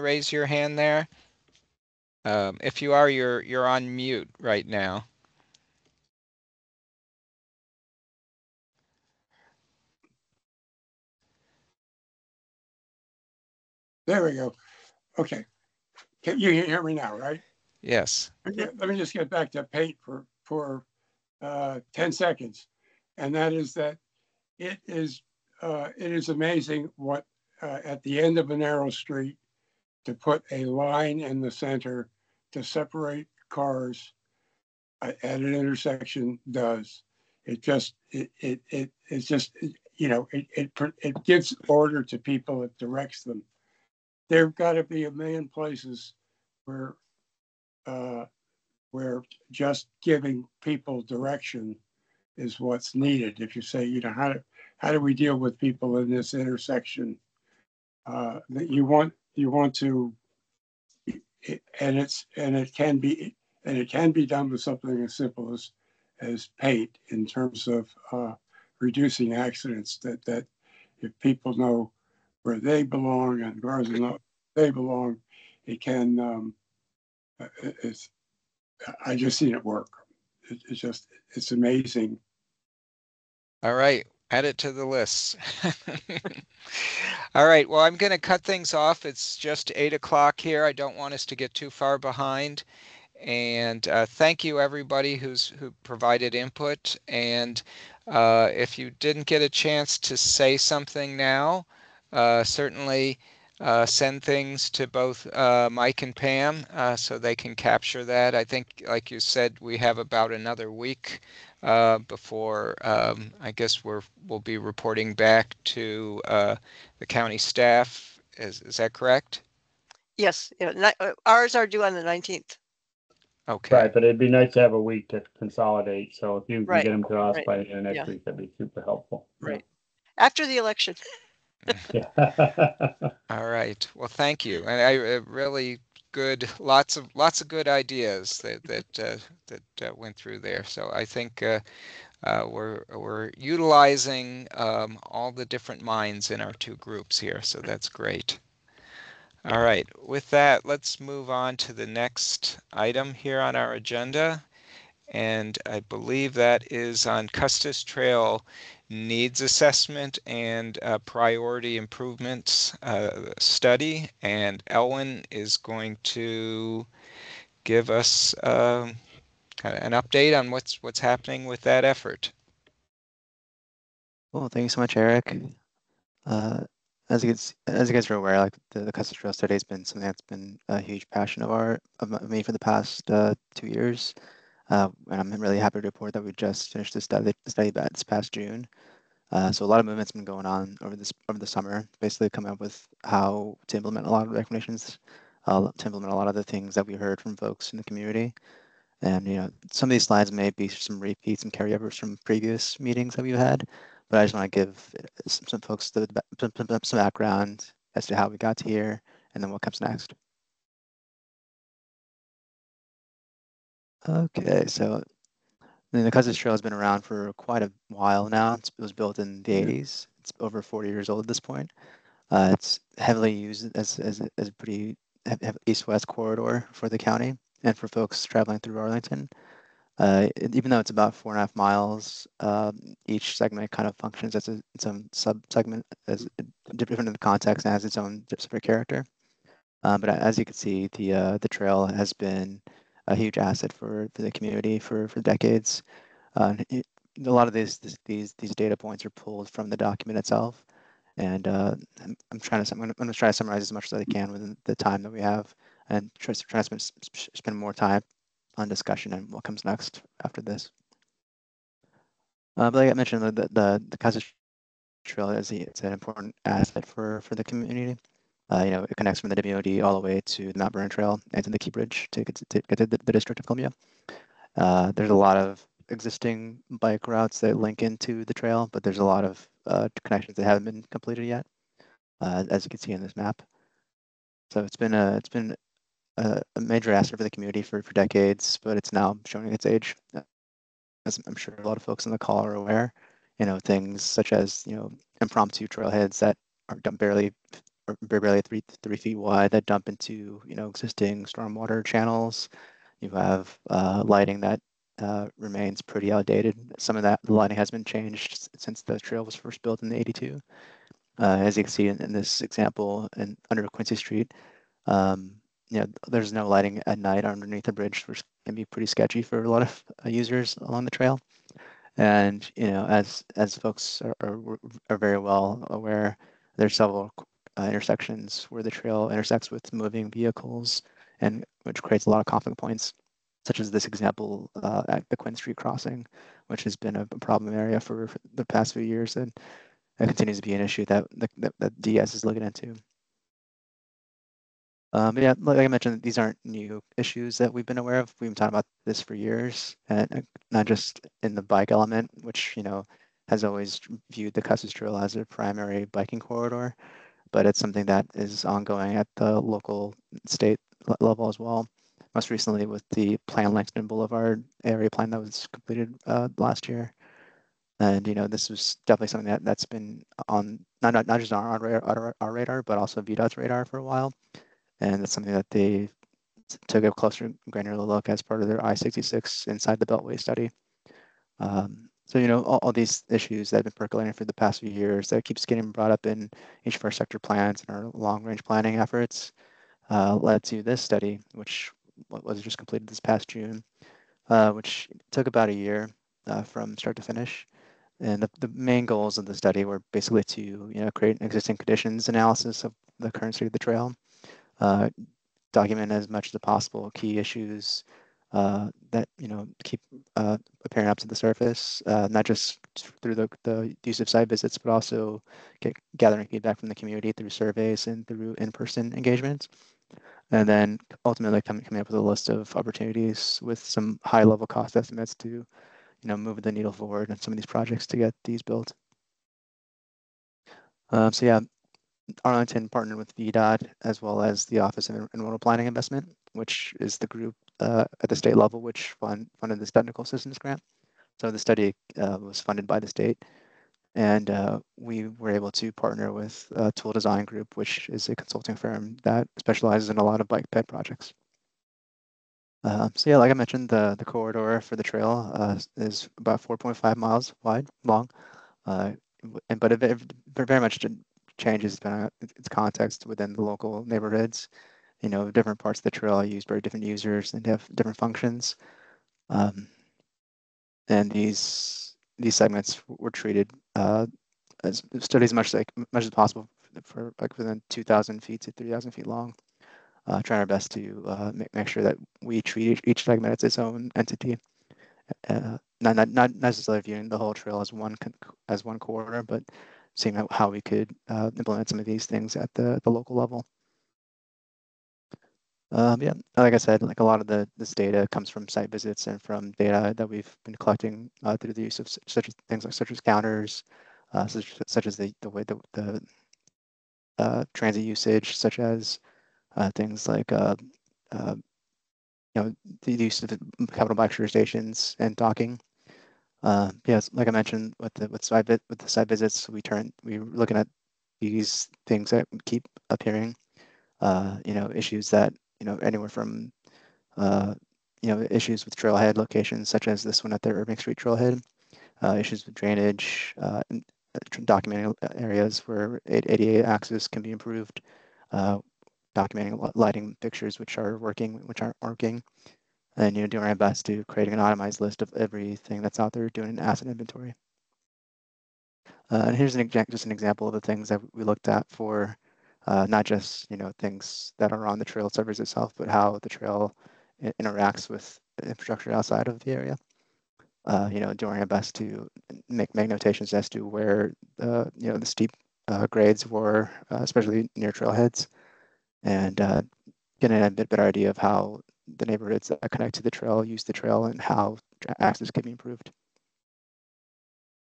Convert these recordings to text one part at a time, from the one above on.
raise your hand there? If you are, you're on mute right now. There we go. Okay. Can you hear me now, right? Yes. Let me just get back to paint for 10 seconds. And that is that it is amazing what at the end of a narrow street to put a line in the center to separate cars at an intersection does. It's just it gives order to people. It directs them. There've got to be a million places where uh, where just giving people direction is what's needed. If you say, how do we deal with people in this intersection? That you want to, and it can be done with something as simple as paint in terms of reducing accidents. That if people know where they belong and cars know where they belong, it can. It's I just seen it work. It's amazing. All right. Add it to the list. All right. Well, I'm going to cut things off. It's just 8 o'clock here. I don't want us to get too far behind. And thank you everybody who provided input. And if you didn't get a chance to say something now, certainly send things to both Mike and Pam so they can capture that. I think, like you said, we have about another week before I guess we'll be reporting back to the county staff. Is that correct? Yes, ours are due on the 19th. Okay. Right, but it'd be nice to have a week to consolidate. So if you can Right, get them to us right, by the end of next yeah. week, that'd be super helpful. Right. After the election. Yeah. All right. Well, thank you. And I really good, lots of good ideas that went through there. So I think we're utilizing all the different minds in our two groups here. So that's great. All right. With that, let's move on to the next item here on our agenda. And I believe that is on Custis Trail needs assessment and priority improvements study. And Elwin is going to give us kind of an update on what's happening with that effort. Well, thank you so much, Eric. As you guys are aware, like the Custis Trail study has been something that's been a huge passion of me for the past 2 years. And I'm really happy to report that we just finished the study this past June. So a lot of movement's been going on over the summer, basically coming up with how to implement a lot of recommendations, to implement a lot of the things that we heard from folks in the community. And some of these slides may be some repeats and carryovers from previous meetings that we've had, but I just want to give some folks some background as to how we got to here and then what comes next. Okay, so the Custis Trail has been around for quite a while now. It was built in the 80s. It's over 40 years old at this point. It's heavily used as a pretty east-west corridor for the county and for folks traveling through Arlington. Even though it's about 4.5 miles, each segment kind of functions as its own sub-segment, as different in the context and has its own separate character. But as you can see, the trail has been a huge asset for the community for decades. A lot of these data points are pulled from the document itself, and I'm going to try to summarize as much as I can within the time that we have, and try to spend more time on discussion and what comes next after this. But like I mentioned, the Custis Trail it's an important asset for the community. It connects from the WOD all the way to the Mount Vernon Trail and to the Key Bridge to get to the District of Columbia. There's a lot of existing bike routes that link into the trail, but there's a lot of connections that haven't been completed yet, as you can see in this map. So it's been a major asset for the community for decades, but it's now showing its age. As I'm sure a lot of folks on the call are aware, things such as impromptu trailheads that are barely barely 3 feet wide that dump into existing stormwater channels. You have lighting that remains pretty outdated. Some of that lighting has been changed since the trail was first built in '82. As you can see in this example, and under Quincy Street, there's no lighting at night underneath the bridge, which can be pretty sketchy for a lot of users along the trail. And as folks are very well aware, there's several intersections where the trail intersects with moving vehicles, and which creates a lot of conflict points, such as this example at the Quinn Street crossing, which has been a problem area for the past few years, and it continues to be an issue that DS is looking into. But yeah, like I mentioned, these aren't new issues that we've been aware of. We've been talking about this for years, and not just in the bike element, which has always viewed the Custis Trail as a primary biking corridor, but it's something that is ongoing at the local state level as well. Most recently with the Plan Langston Boulevard area plan that was completed last year. And this was definitely something that's been on not just on our radar, but also VDOT's radar for a while. And it's something that they took a closer, granular look as part of their I-66 inside the Beltway study. So all these issues that have been percolating for the past few years that keeps getting brought up in each of our sector plans and our long-range planning efforts led to this study, which was just completed this past June, which took about a year from start to finish. And the main goals of the study were basically to create an existing conditions analysis of the current state of the trail, document as much as possible key issues that keep appearing up to the surface, not just through the use of site visits, but also gathering feedback from the community through surveys and through in-person engagements. And then ultimately coming up with a list of opportunities with some high-level cost estimates to move the needle forward on some of these projects to get these built. So yeah, Arlington partnered with VDOT as well as the Office of Intermodal Planning Investment, which is the group at the state level which funded this technical assistance grant. So the study was funded by the state, and we were able to partner with Tool Design Group, which is a consulting firm that specializes in a lot of bike ped projects. So yeah, like I mentioned, the corridor for the trail is about 4.5 miles long, but it very much changes its context within the local neighborhoods. Different parts of the trail are used by different users and have different functions. And these segments were treated as studies much as possible for like within 2,000 feet to 3,000 feet long. Trying our best to make sure that we treat each segment as its own entity, not necessarily viewing the whole trail as one corridor, but seeing how we could implement some of these things at the local level. Yeah, like I said, like a lot of this data comes from site visits and from data that we've been collecting through the use of such as counters, such as the way the transit usage, such as things like the use of capital bike share stations and docking. Yes, like I mentioned, with the site visits, we're looking at these things that keep appearing. Issues that anywhere from issues with trailhead locations, such as this one at the Irving Street trailhead, issues with drainage, and documenting areas where ADA access can be improved, documenting lighting fixtures which aren't working, and doing our best to creating an itemized list of everything that's out there, doing an asset inventory. And here's just an example of the things that we looked at for not just things that are on the trail surface itself, but how the trail interacts with infrastructure outside of the area. Doing our best to make notations as to where the steep grades were, especially near trailheads, and getting a bit better idea of how the neighborhoods that connect to the trail use the trail and how access can be improved.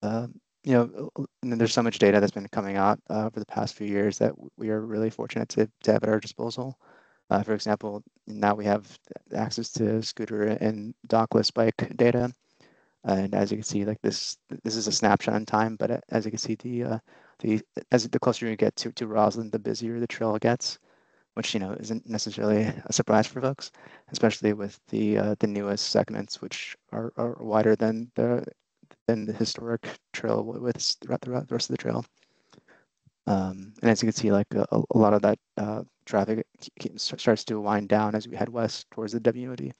And there's so much data that's been coming out over the past few years that we are really fortunate to have at our disposal. For example, now we have access to scooter and dockless bike data. And as you can see, like this is a snapshot in time, but as you can see, the as the closer you get to Roslyn, the busier the trail gets, which isn't necessarily a surprise for folks, especially with the newest segments, which are wider than the historic trail widths throughout the rest of the trail. And as you can see, like a lot of that traffic starts to wind down as we head west towards the WOD.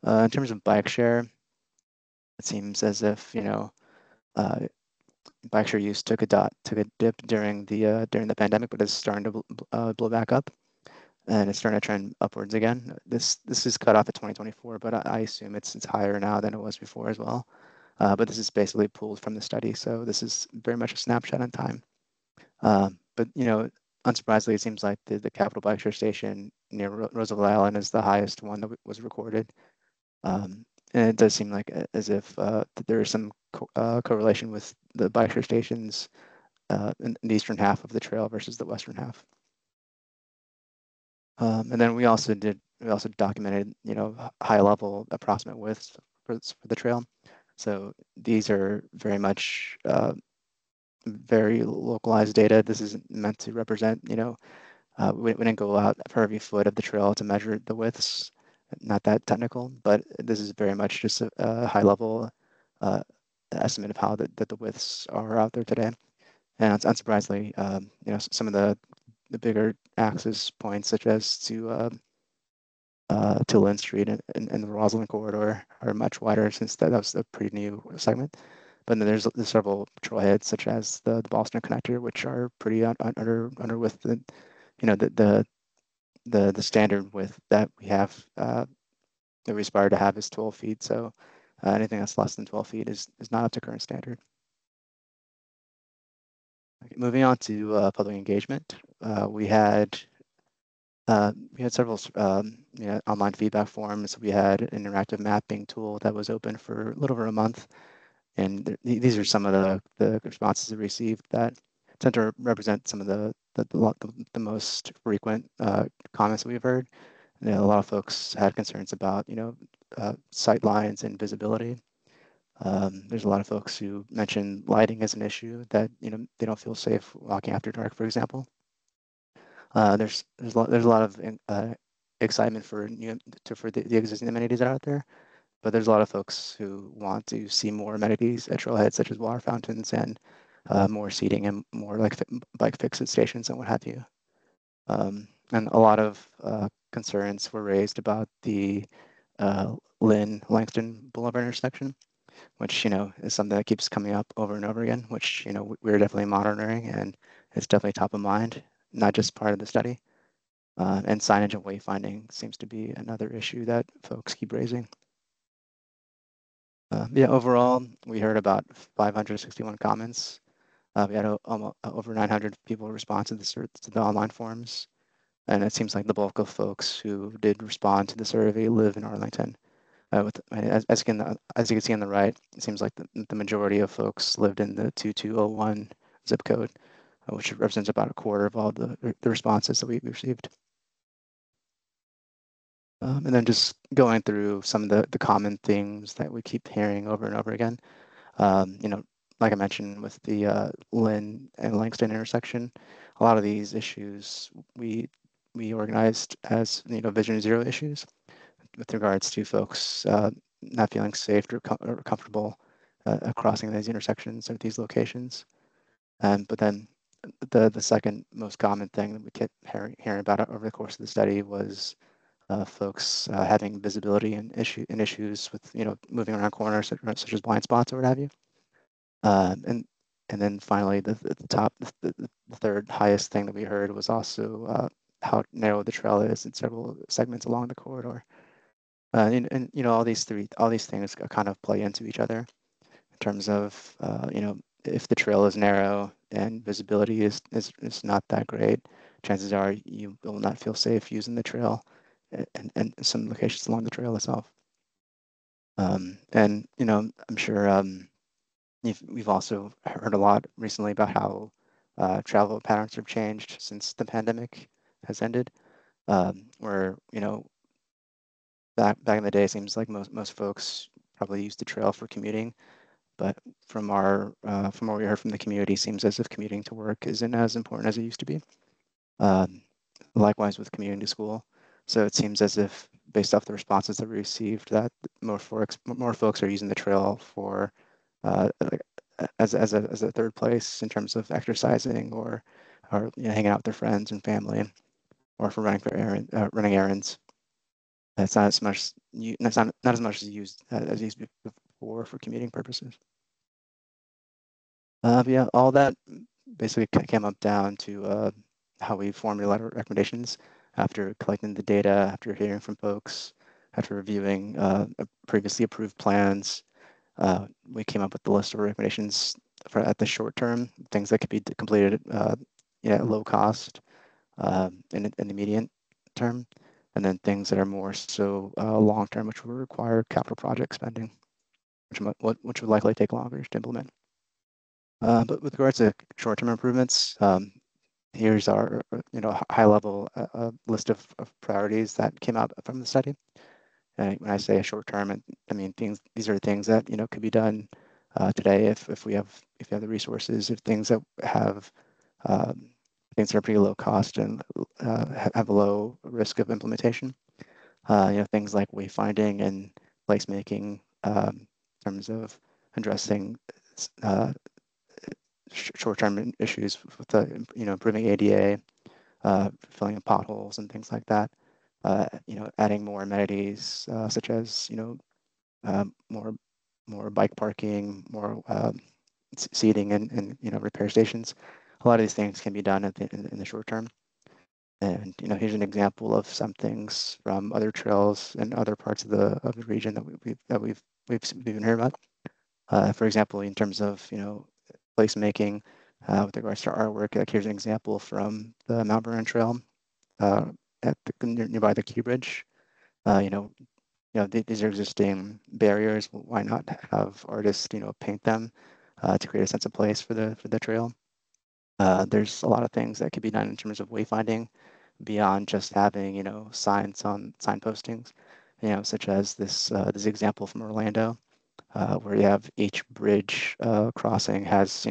In terms of bike share, it seems as if bike share use took a dip during the pandemic, but it's starting to blow back up, and it's starting to trend upwards again. This is cut off at 2024, but I assume it's higher now than it was before as well. But this is basically pulled from the study, so this is very much a snapshot in time. But unsurprisingly, it seems like the Capitol Bike Share Station near Roosevelt Island is the highest one that was recorded. And it does seem like as if there is some correlation with the bike share stations in the eastern half of the trail versus the western half. And then we also documented high level approximate widths for the trail. So these are very much very localized data. This isn't meant to represent we didn't go out for every foot of the trail to measure the widths. Not that technical, but this is very much just a high level estimate of how the widths are out there today. And unsurprisingly, some of the bigger access points, such as to Lynn Street and the Roslyn corridor, are much wider since that was a pretty new segment. But then there's several trailheads, such as the Boston connector, which are pretty under with the standard width that we have that we aspire to have is 12 feet. So anything that's less than 12 feet is not up to current standard. Okay, moving on to public engagement, we had several online feedback forums. We had an interactive mapping tool that was open for a little over a month, and these are some of the responses we received that tend to represent some of the most frequent comments that we've heard. A lot of folks had concerns about sight lines and visibility. There's a lot of folks who mentioned lighting as an issue, that they don't feel safe walking after dark, for example. There's a lot of excitement for the existing amenities that are out there, but there's a lot of folks who want to see more amenities at trailheads, such as water fountains and more seating and more like bike fix-it stations and what have you. And a lot of concerns were raised about the Lynn Langston Boulevard intersection, which is something that keeps coming up over and over again, which we're definitely monitoring, and it's definitely top of mind, not just part of the study. And signage and wayfinding seems to be another issue that folks keep raising. Yeah, overall, we heard about 561 comments. We had over 900 people respond to the online forums. And it seems like the bulk of folks who did respond to the survey live in Arlington. As you can see on the right, it seems like the majority of folks lived in the 2201 zip code, which represents about a quarter of all the responses that we received. And then just going through some of the common themes that we keep hearing over and over again. Like I mentioned with the Lynn and Langston intersection, a lot of these issues we organized as Vision Zero issues, with regards to folks not feeling safe or comfortable crossing these intersections at these locations. But then the second most common thing that we kept hearing about over the course of the study was folks having visibility and issues with moving around corners, such as blind spots or what have you. And then finally, the third highest thing that we heard was also how narrow the trail is in several segments along the corridor. And all these things kind of play into each other in terms of if the trail is narrow and visibility is not that great, chances are you will not feel safe using the trail and some locations along the trail itself. And I'm sure we've also heard a lot recently about how travel patterns have changed since the pandemic has ended, where back in the day, it seems like most folks probably used the trail for commuting, but from what we heard from the community, seems as if commuting to work isn't as important as it used to be. Likewise with community school. So it seems as if, based off the responses that we received, that more folks are using the trail for like, as a third place in terms of exercising or hanging out with their friends and family, or for running errands. That's not as much. That's not as much as used before for commuting purposes. But yeah, all that basically came up down to how we formulate our recommendations after collecting the data, after hearing from folks, after reviewing previously approved plans. We came up with the list of recommendations for at the short term, things that could be completed at low cost in the medium term, and then things that are more so long term, which will require capital project spending, which would likely take longer to implement. But with regards to short-term improvements, here's our high-level list of priorities that came out from the study. And when I say a short-term, I mean these are things that could be done today if we have the resources, if things that have things that are pretty low cost and have a low risk of implementation. Things like wayfinding and placemaking in terms of addressing short-term issues with the improving ADA, filling in potholes and things like that. Adding more amenities such as more bike parking, more seating, and repair stations. A lot of these things can be done in the short term. And here's an example of some things from other trails and other parts of the region that we've been hearing about. For example, in terms of placemaking with regards to artwork, like here's an example from the Mount Vernon Trail nearby the Key Bridge. These are existing barriers. Why not have artists paint them to create a sense of place for the trail? There's a lot of things that could be done in terms of wayfinding beyond just having signs on sign postings, such as this example from Orlando, where you have each bridge crossing has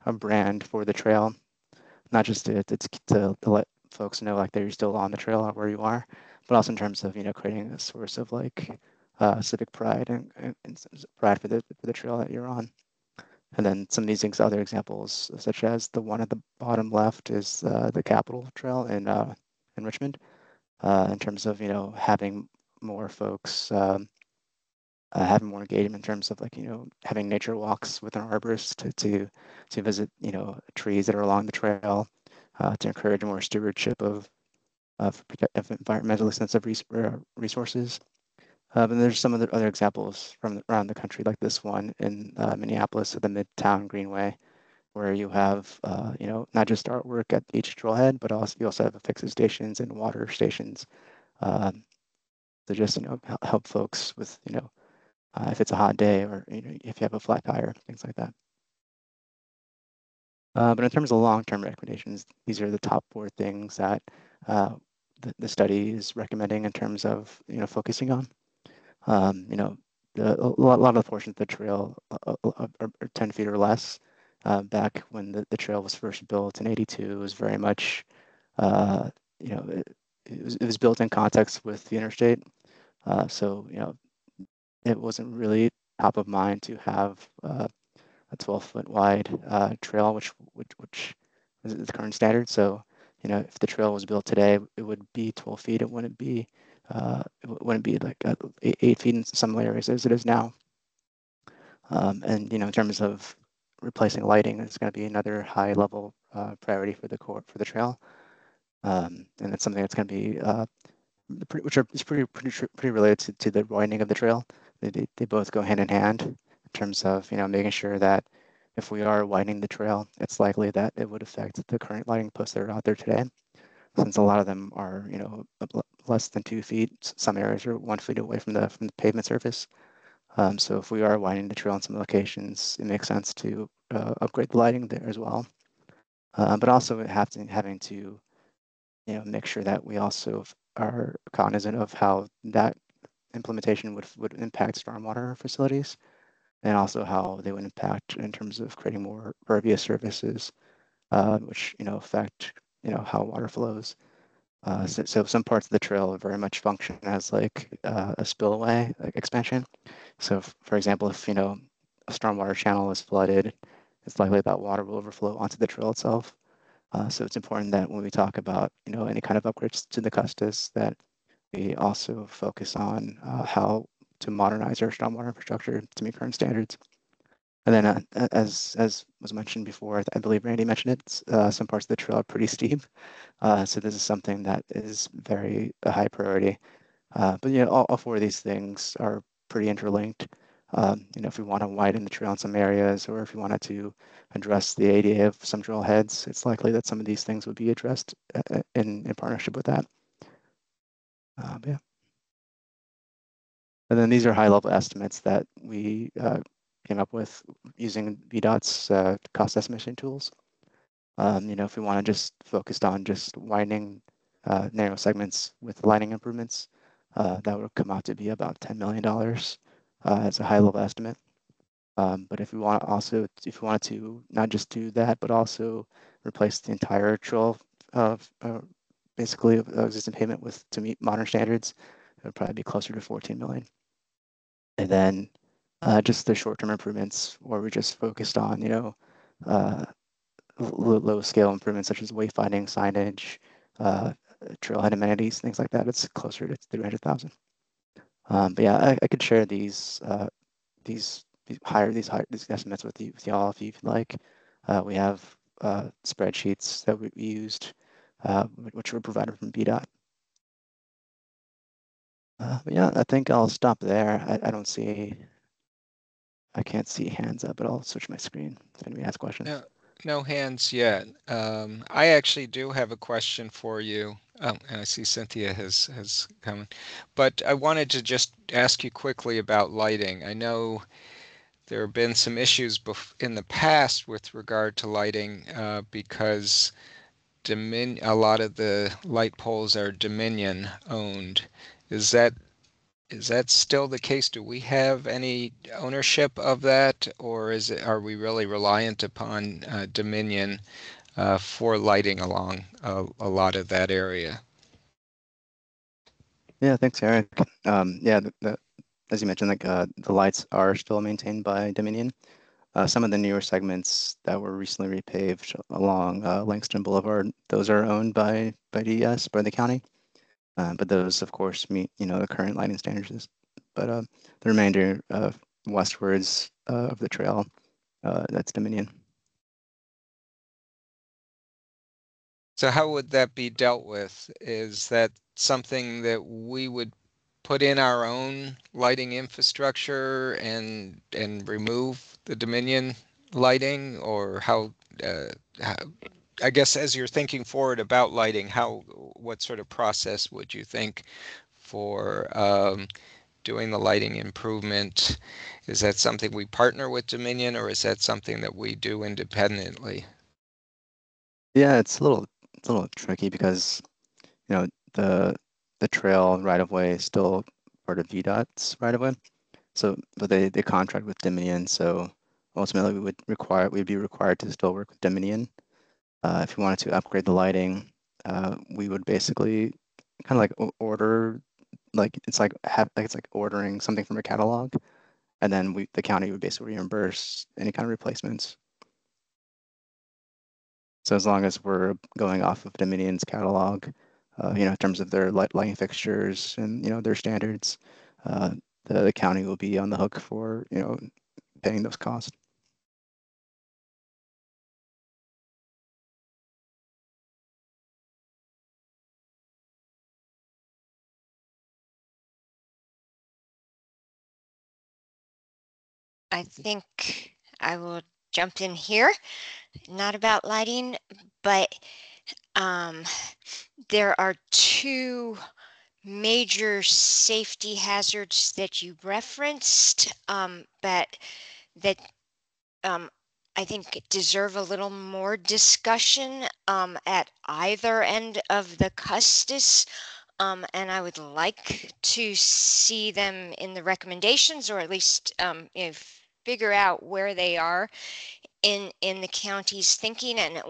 a brand for the trail, not just to let folks know like they're still on the trail or where you are, but also in terms of creating a source of like civic pride and pride for the trail that you're on. And then some of these other examples, such as the one at the bottom left, is the Capitol Trail in Richmond. In terms of having more folks having more engagement in terms of like having nature walks with an arborist to visit trees that are along the trail, to encourage more stewardship of environmentally sensitive resources. And there's some of the other examples from around the country, like this one in Minneapolis at the Midtown Greenway, where you have not just artwork at each trailhead, but you also have fixed stations and water stations to just help folks with if it's a hot day or if you have a flat tire, things like that. But in terms of long-term recommendations, these are the top 4 things that the study is recommending in terms of focusing on. A lot of the portions of the trail are 10 feet or less. Back when the trail was first built in '82, it was very much, it was built in context with the interstate. So it wasn't really top of mind to have a 12-foot wide trail, which is the current standard. So if the trail was built today, it would be 12 feet. It wouldn't be like 8 feet in some areas as it is now. And in terms of replacing lighting, it's going to be another high level priority for the trail. And it's something that's going to be which is pretty related to the widening of the trail. They both go hand in hand in terms of making sure that if we are widening the trail, it's likely that it would affect the current lighting posts that are out there today, since a lot of them are less than 2 feet. Some areas are 1 foot away from the pavement surface. So if we are widening the trail in some locations, it makes sense to upgrade the lighting there as well. But also having to make sure that we also are cognizant of how that implementation would impact stormwater facilities. and also how they would impact in terms of creating more pervious surfaces, which affect how water flows. So some parts of the trail very much function as like a spillway like expansion. So for example, if a stormwater channel is flooded, it's likely that water will overflow onto the trail itself. So it's important that when we talk about any kind of upgrades to the Custis, that we also focus on how to modernize our stormwater infrastructure to meet current standards. And then, as was mentioned before, I believe Randy mentioned it, some parts of the trail are pretty steep. So this is something that is very a high priority. But all four of these things are pretty interlinked. If we want to widen the trail in some areas, or if we wanted to address the ADA of some trailheads, it's likely that some of these things would be addressed in partnership with that. Yeah. And then these are high-level estimates that we came up with using VDOT's cost estimation tools. If we want to just focus on just widening narrow segments with lighting improvements, that would come out to be about $10 million as a high-level estimate. But if we wanted to not just do that, but also replace the entire trail of basically existing pavement to meet modern standards, it would probably be closer to 14 million. And then just the short-term improvements, where we just focused on low scale improvements such as wayfinding, signage, trailhead amenities, things like that. It's closer to 300,000. But yeah, I could share these estimates with y'all if you'd like. We have spreadsheets that we used, which were provided from BDOT. But yeah, I think I'll stop there. I can't see hands up, but I'll switch my screen if anybody has questions. No hands yet. I actually do have a question for you. And I see Cynthia has come, but I wanted to just ask you quickly about lighting. I know there have been some issues in the past with regard to lighting because a lot of the light poles are Dominion owned. Is that still the case? Do we have any ownership of that, or are we really reliant upon Dominion for lighting along a lot of that area? Yeah, thanks, Eric. Yeah, as you mentioned, like the lights are still maintained by Dominion. Some of the newer segments that were recently repaved along Langston Boulevard, those are owned by DES, by the county. But those, of course, meet the current lighting standards. But the remainder westwards of the trail, that's Dominion. So how would that be dealt with? Is that something that we would put in our own lighting infrastructure and remove the Dominion lighting, or how, I guess as you're thinking forward about lighting, what sort of process would you think for doing the lighting improvement? Is that something we partner with Dominion, or is that something that we do independently? Yeah, it's a little tricky because the trail right of way is still part of VDOT's right of way. So, but they contract with Dominion. So ultimately, we'd be required to still work with Dominion. If we wanted to upgrade the lighting, we would basically kind of like order, like it's like ordering something from a catalog, and then the county would basically reimburse any kind of replacements. So as long as we're going off of Dominion's catalog, in terms of their lighting fixtures and their standards, the county will be on the hook for paying those costs. I think I will jump in here. Not about lighting, but there are two major safety hazards that you referenced, but that I think deserve a little more discussion at either end of the Custis. And I would like to see them in the recommendations, or at least if figure out where they are in the county's thinking. And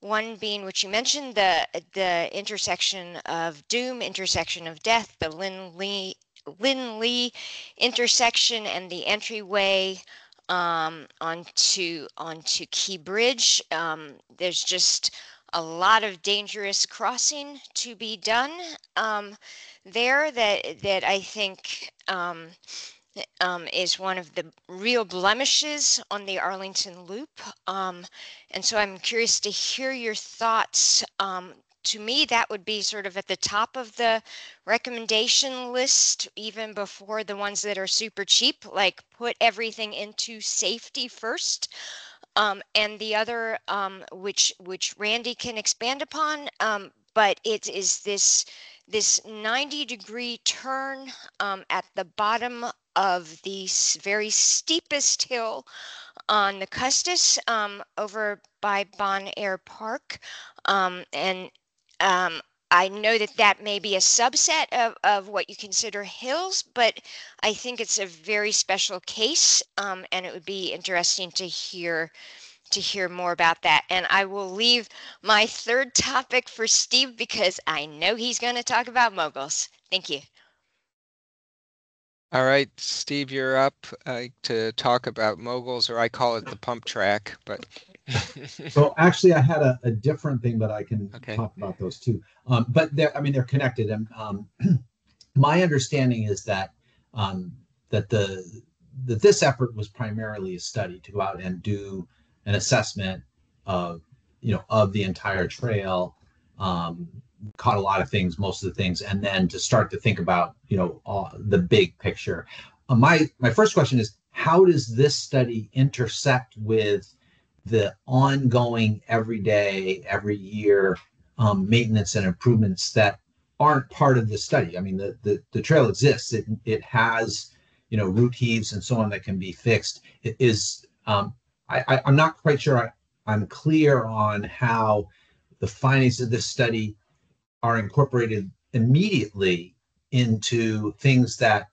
one being, which you mentioned, the intersection of Doom, intersection of Death, the Lynn Lee intersection, and the entryway onto Key Bridge. There's just a lot of dangerous crossing to be done there that I think is one of the real blemishes on the Arlington Loop. And so I'm curious to hear your thoughts. To me, that would be sort of at the top of the recommendation list, even before the ones that are super cheap, like put everything into safety first. And the other, which Randy can expand upon, but it is this 90-degree turn at the bottom of the very steepest hill on the Custis over by Bon Air Park. And I know that may be a subset of what you consider hills, but I think it's a very special case, and it would be interesting to hear more about that. And I will leave my third topic for Steve because I know he's going to talk about moguls. Thank you. All right, Steve, you're up to talk about moguls, or I call it the pump track, but. So actually, I had a different thing, but I can Okay. talk about those too. But they're connected. And my understanding is that that this effort was primarily a study to go out and do an assessment of of the entire trail. Caught a lot of things, most of the things, and then to start to think about the big picture. My first question is, how does this study intersect with the ongoing everyday, every year maintenance and improvements that aren't part of the study? I mean, the trail exists. It has root heaves and so on that can be fixed. It is I'm not quite sure I'm clear on how the findings of this study are incorporated immediately into things that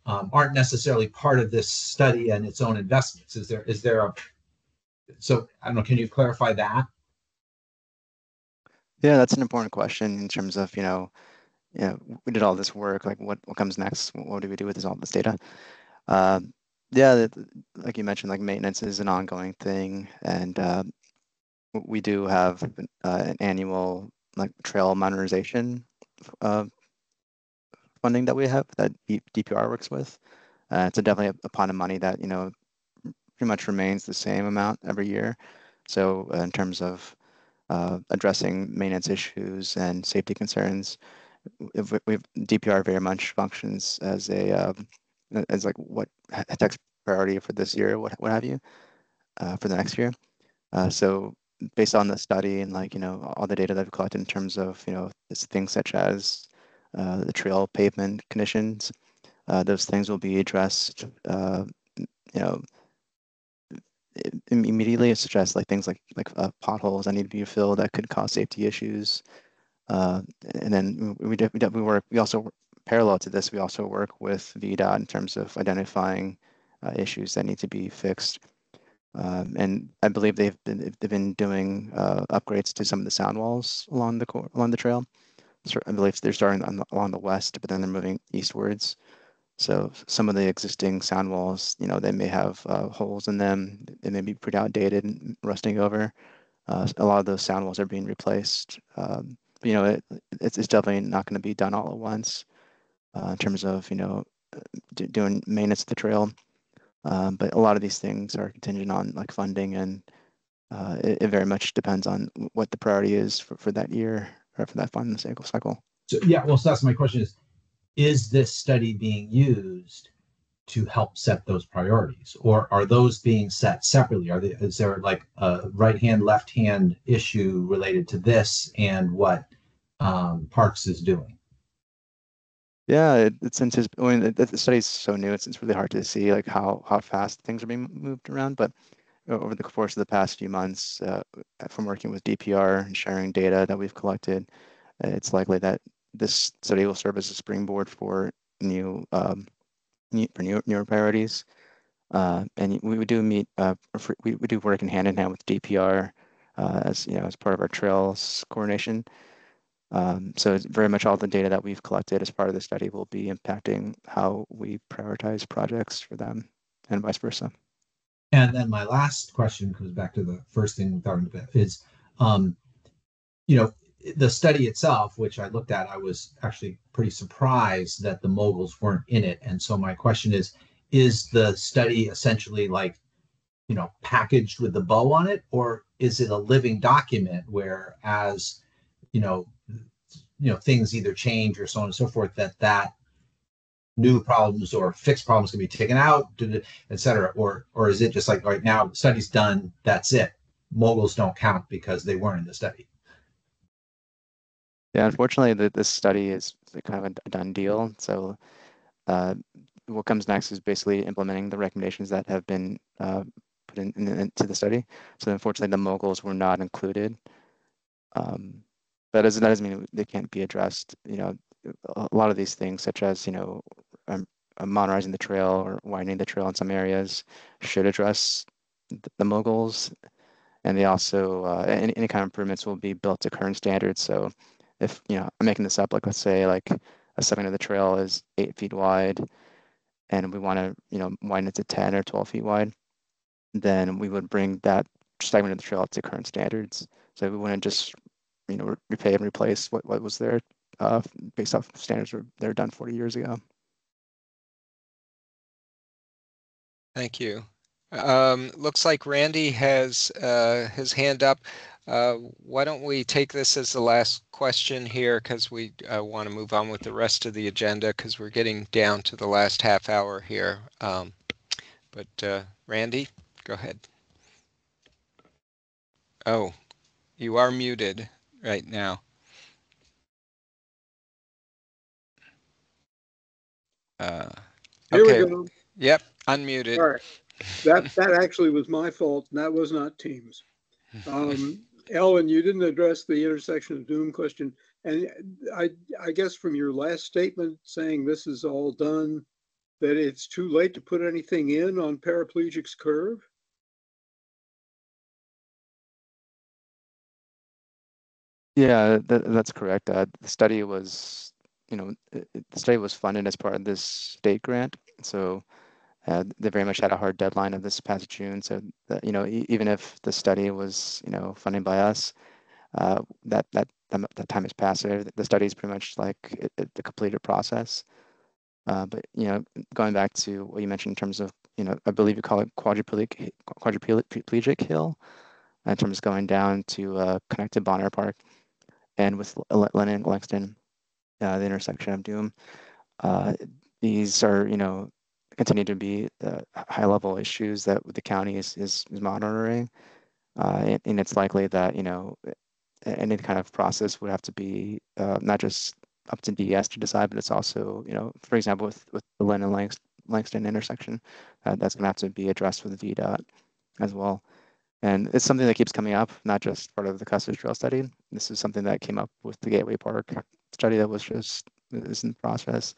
aren't necessarily part of this study and its own investments. Is there a so I don't know, can you clarify that? Yeah, that's an important question in terms of, we did all this work, like what comes next? What do we do with all this data? Yeah, like you mentioned, like maintenance is an ongoing thing, and we do have an annual like trail modernization funding that we have that DPR works with. So definitely a pot of money that pretty much remains the same amount every year. So in terms of addressing maintenance issues and safety concerns, DPR very much functions as like what takes priority for this year, what have you, for the next year. So based on the study and all the data that we've collected in terms of things such as the trail pavement conditions, those things will be addressed immediately. It suggests things like potholes that need to be filled that could cause safety issues. And then we also, parallel to this, we also work with VDOT in terms of identifying issues that need to be fixed. And I believe they've been doing upgrades to some of the sound walls along the trail. So I believe they're starting along the west, but then they're moving eastwards. So some of the existing sound walls, they may have holes in them. They may be pretty outdated and rusting over. A lot of those sound walls are being replaced. But, it's definitely not going to be done all at once in terms of doing maintenance of the trail. But a lot of these things are contingent on funding, and it very much depends on what the priority is for that year or for that funding cycle. So that's my question: is this study being used to help set those priorities, or are those being set separately? Is there like a right hand, left hand issue related to this and what Parks is doing? Yeah, the study is so new, it's really hard to see how fast things are being moved around. But over the course of the past few months, from working with DPR and sharing data that we've collected, it's likely that this study will serve as a springboard for newer priorities. And we do meet, we do work in hand with DPR as as part of our trails coordination. So it's very much all the data that we've collected as part of the study will be impacting how we prioritize projects for them and vice versa. And then my last question goes back to the first thing we talked about is, um, you know, the study itself, which I looked at, I was actually pretty surprised that the moguls weren't in it. And so my question is the study essentially like, packaged with the bow on it, or is it a living document where as, you know, things either change or so on and so forth, that new problems or fixed problems can be taken out, et cetera? Or is it just like right now, the study's done, that's it. Moguls don't count because they weren't in the study. Yeah, unfortunately, this study is kind of a done deal. So what comes next is basically implementing the recommendations that have been put into the study. So unfortunately, the moguls were not included. That doesn't mean they can't be addressed. A lot of these things, such as modernizing the trail or widening the trail in some areas, should address the moguls. And they also any kind of improvements will be built to current standards. So if I'm making this up, like let's say like a segment of the trail is 8 feet wide, and we want to widen it to 10 or 12 feet wide, then we would bring that segment of the trail up to current standards. So we wouldn't just repay and replace what was there based off standards that were done 40 years ago. Thank you. Looks like Randy has his hand up. Why don't we take this as the last question here, because we want to move on with the rest of the agenda, because we're getting down to the last half hour here. But Randy, go ahead. Oh, you are muted right now. Here we Okay. go. Yep, unmuted. All right. That actually was my fault, and that was not Teams. Ellen, you didn't address the intersection of doom question. And I guess from your last statement saying this is all done, that it's too late to put anything in on paraplegic's curve? Yeah, that's correct. The study was, the study was funded as part of this state grant. So they very much had a hard deadline of this past June. So that, even if the study was, funded by us, that time has passed. So the study is pretty much like the completed process. But going back to what you mentioned in terms of, I believe you call it quadriplegic hill, in terms of going down to connect to Bonner Park and with Lennon and Langston, the intersection of Doom. These are, continue to be high level issues that the county is monitoring. And it's likely that, any kind of process would have to be not just up to DES to decide, but it's also, for example, with the Lennon Langston intersection, that's going to have to be addressed with VDOT as well. And it's something that keeps coming up, not just part of the Custis Trail study. This is something that came up with the Gateway Park study that is in process.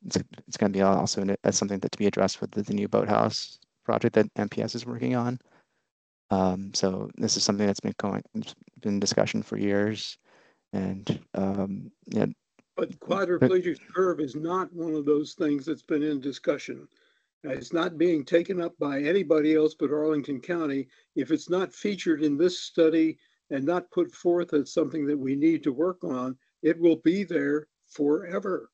It's going to be also as something that to be addressed with the new boathouse project that MPS is working on. So this is something that's been in discussion for years, and yeah. But quadriplegic curve is not one of those things that's been in discussion. It's not being taken up by anybody else but Arlington County. If it's not featured in this study and not put forth as something that we need to work on, it will be there forever.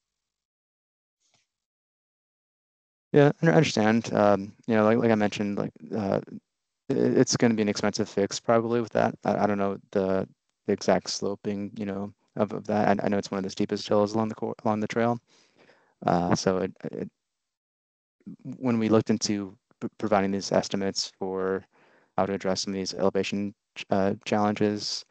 Yeah, I understand. Like I mentioned, it's going to be an expensive fix probably with that. I don't know the exact sloping, of that. I know it's one of the steepest hills along the trail. So when we looked into providing these estimates for how to address some of these elevation challenges,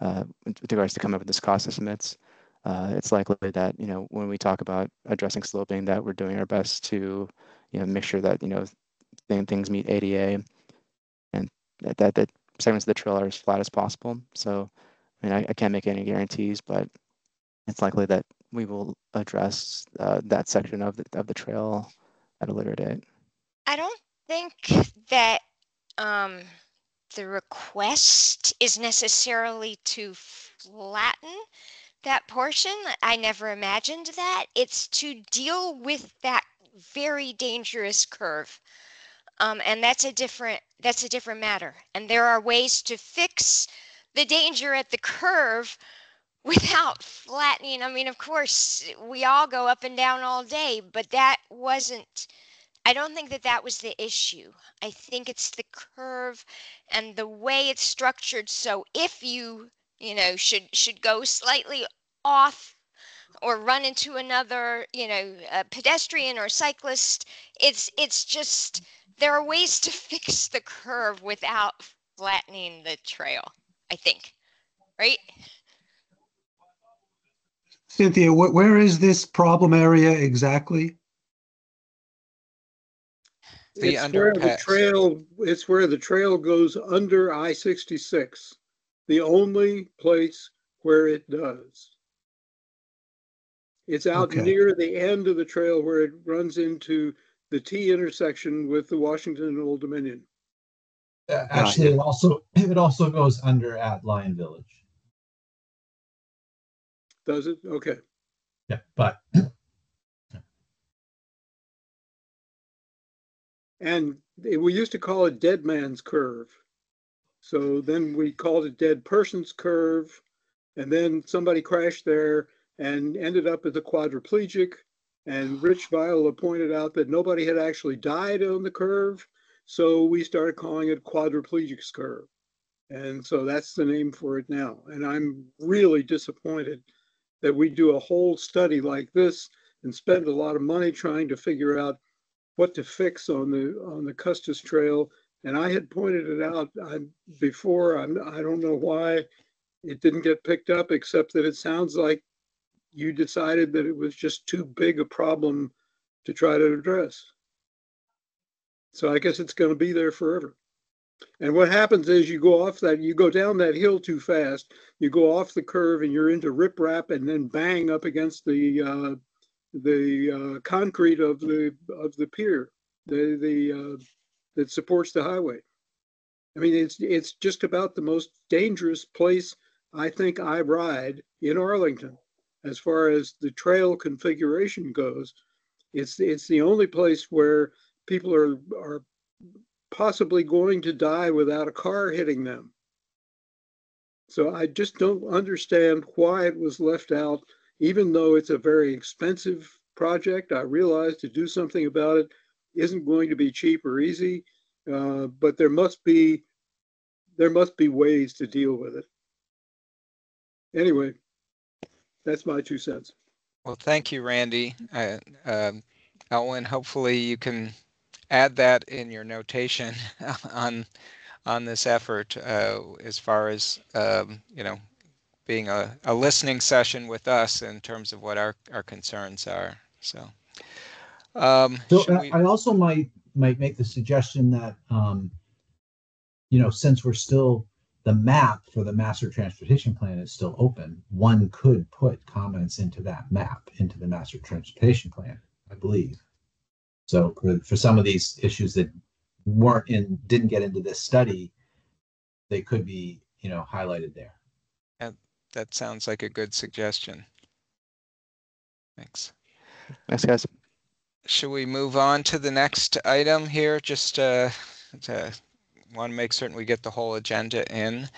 with regards to come up with this cost estimates, it's likely that when we talk about addressing sloping, that we're doing our best to make sure that things meet ADA, and that segments of the trail are as flat as possible. So I mean, I can't make any guarantees, but it's likely that we will address that section of the trail at a later date. I don't think that um, the request is necessarily to flatten that portion. I never imagined that. It's to deal with that very dangerous curve. And that's a different matter. And there are ways to fix the danger at the curve without flattening. I mean, of course, we all go up and down all day, but that wasn't. I don't think that that was the issue. I think it's the curve and the way it's structured. So if you should go slightly off or run into another, pedestrian or cyclist, it's just there are ways to fix the curve without flattening the trail, I think. Right? Cynthia, where is this problem area exactly? The It's where the underpass. trail goes under I-66, the only place where it does. It's out Okay. near the end of the trail where it runs into the T intersection with the Washington and Old Dominion. Actually, it also goes under at Lion Village. Does it? Okay. Yeah, but And we used to call it Dead Man's Curve. So then we called it Dead Person's Curve. And then somebody crashed there and ended up as a quadriplegic. And Rich Viola pointed out that nobody had actually died on the curve. So we started calling it Quadriplegic's Curve. And so that's the name for it now. And I'm really disappointed that we do a whole study like this and spend a lot of money trying to figure out what to fix on the Custis Trail. And I had pointed it out before. I don't know why it didn't get picked up, except that it sounds like you decided that it was just too big a problem to try to address. So I guess it's going to be there forever. And what happens is you go down that hill too fast, you go off the curve and you're into riprap and then bang up against the concrete of the pier, that supports the highway. I mean, it's just about the most dangerous place I think I ride in Arlington, as far as the trail configuration goes. It's the only place where people are possibly going to die without a car hitting them. So I just don't understand why it was left out, even though it's a very expensive project. I realize to do something about it isn't going to be cheap or easy, but there must be ways to deal with it. Anyway, that's my 2 cents. Well, thank you, Randy. Elwyn, hopefully you can add that in your notation on this effort, as far as being a listening session with us in terms of what our concerns are. So, I also might make the suggestion that since we're still, the map for the master transportation plan is still open, one could put comments into that map, into the master transportation plan, I believe. So for some of these issues that didn't get into this study, they could be, highlighted there. and that sounds like a good suggestion. Thanks. Thanks, guys. Should we move on to the next item here? Just to want to make certain we get the whole agenda in.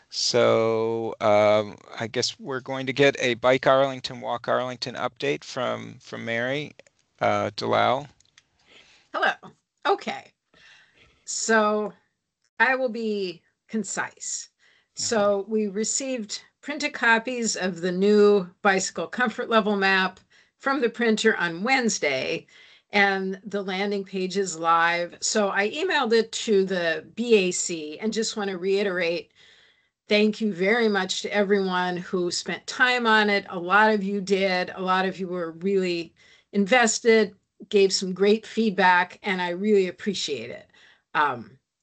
So I guess we're going to get a Bike Arlington, Walk Arlington update from Mary Delau. Hello. Okay. So I will be concise. So we received printed copies of the new bicycle comfort level map from the printer on Wednesday, and the landing page is live. So I emailed it to the BAC and just want to reiterate, thank you very much to everyone who spent time on it. A lot of you did. A lot of you were really invested, gave some great feedback, and I really appreciate it.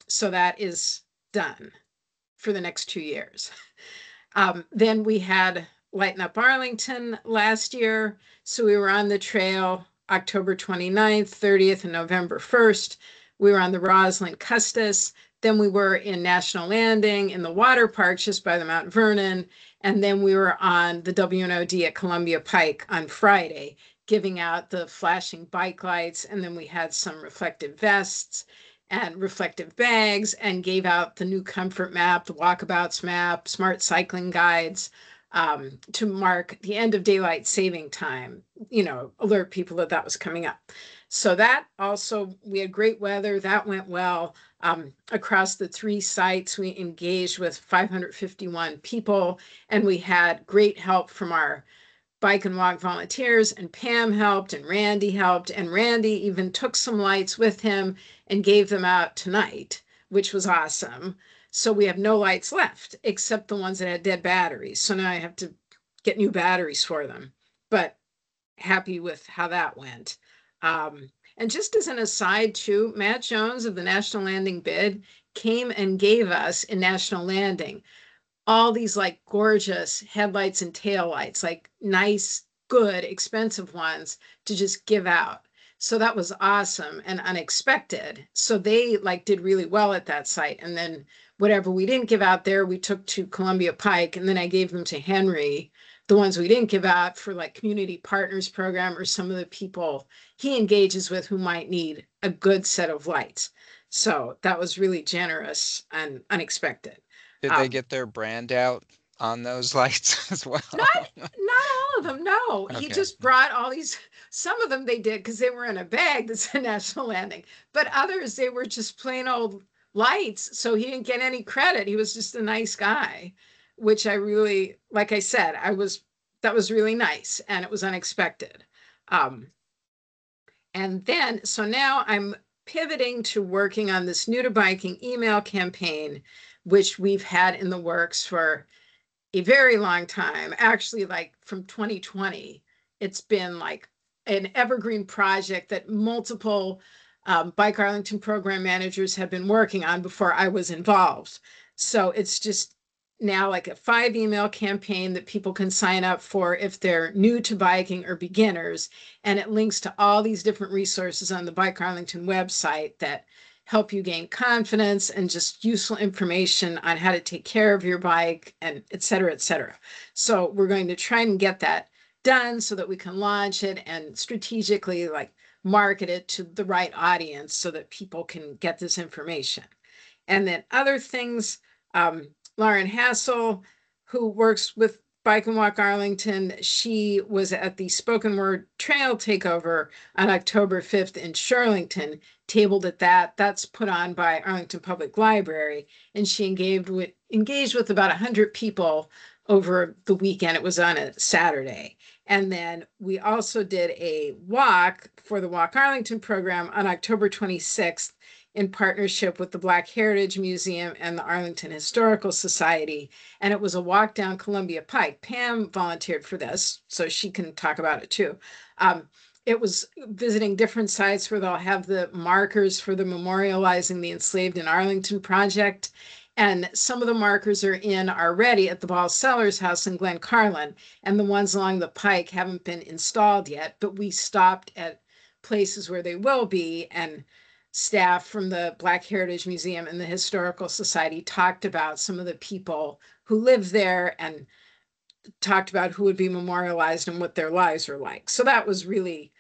So that is done for the next 2 years. Then we had Lighten Up Arlington last year. So we were on the trail October 29th, 30th, and November 1st. We were on the Roslyn Custis. Then we were in National Landing in the water park just by the Mount Vernon. And then we were on the WNOD at Columbia Pike on Friday, giving out the flashing bike lights. And then we had some reflective vests and reflective bags and gave out the new comfort map, the walkabouts map, smart cycling guides, to mark the end of daylight saving time, alert people that that was coming up. So that also, we had great weather. That went well. Across the 3 sites, we engaged with 551 people, and we had great help from our bike and walk volunteers, and Pam helped, and Randy helped, and Randy even took some lights with him and gave them out tonight, which was awesome. So we have no lights left except the ones that had dead batteries. So now I have to get new batteries for them, but happy with how that went. And just as an aside too, Matt Jones of the National Landing Bid came and gave us in National Landing all these like gorgeous headlights and taillights, like nice, good, expensive ones to just give out. So that was awesome and unexpected. So they like did really well at that site. And then whatever we didn't give out there, we took to Columbia Pike, and then I gave them to Henry, the ones we didn't give out for like community partners program or some of the people he engages with who might need a good set of lights. So that was really generous and unexpected. Did they get their brand out on those lights as well? Not all of them, no. He Okay. just brought all these, some of them they did because they were in a bag that said National Landing, but others they were just plain old lights. So he didn't get any credit. He was just a nice guy, which I really, like I said, that was really nice and it was unexpected. And then, so now I'm pivoting to working on this New to Biking email campaign, which we've had in the works for a very long time, actually like from 2020. It's been like an evergreen project that multiple Bike Arlington program managers have been working on before I was involved. So it's just now like a 5 email campaign that people can sign up for if they're new to biking or beginners. And it links to all these different resources on the Bike Arlington website that help you gain confidence and just useful information on how to take care of your bike and et cetera, et cetera. So we're going to try and get that done so that we can launch it and strategically like market it to the right audience so that people can get this information. And then other things, Lauren Hassel, who works with Bike and Walk Arlington, she was at the Spoken Word Trail Takeover on October 5th in Shirlington, tabled at that. That's put on by Arlington Public Library, and she engaged with about 100 people over the weekend. It was on a Saturday. And then we also did a walk for the Walk Arlington program on October 26th in partnership with the Black Heritage Museum and the Arlington Historical Society. And it was a walk down Columbia Pike. Pam volunteered for this, so she can talk about it too. It was visiting different sites where they'll have the markers for the Memorializing the Enslaved in Arlington project. And some of the markers are in already at the Ball Sellers House in Glen Carlin, and the ones along the Pike haven't been installed yet, but we stopped at places where they will be, and staff from the Black Heritage Museum and the Historical Society talked about some of the people who live there and talked about who would be memorialized and what their lives were like. So that was really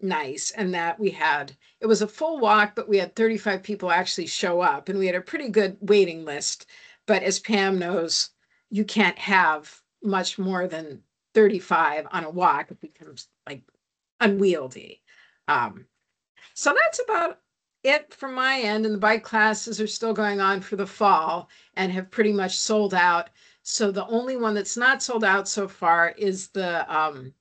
nice. And that it was a full walk, but we had 35 people actually show up, and we had a pretty good waiting list. But as Pam knows, you can't have much more than 35 on a walk. It becomes like unwieldy. So that's about it from my end. And the bike classes are still going on for the fall and have pretty much sold out. So the only one that's not sold out so far is the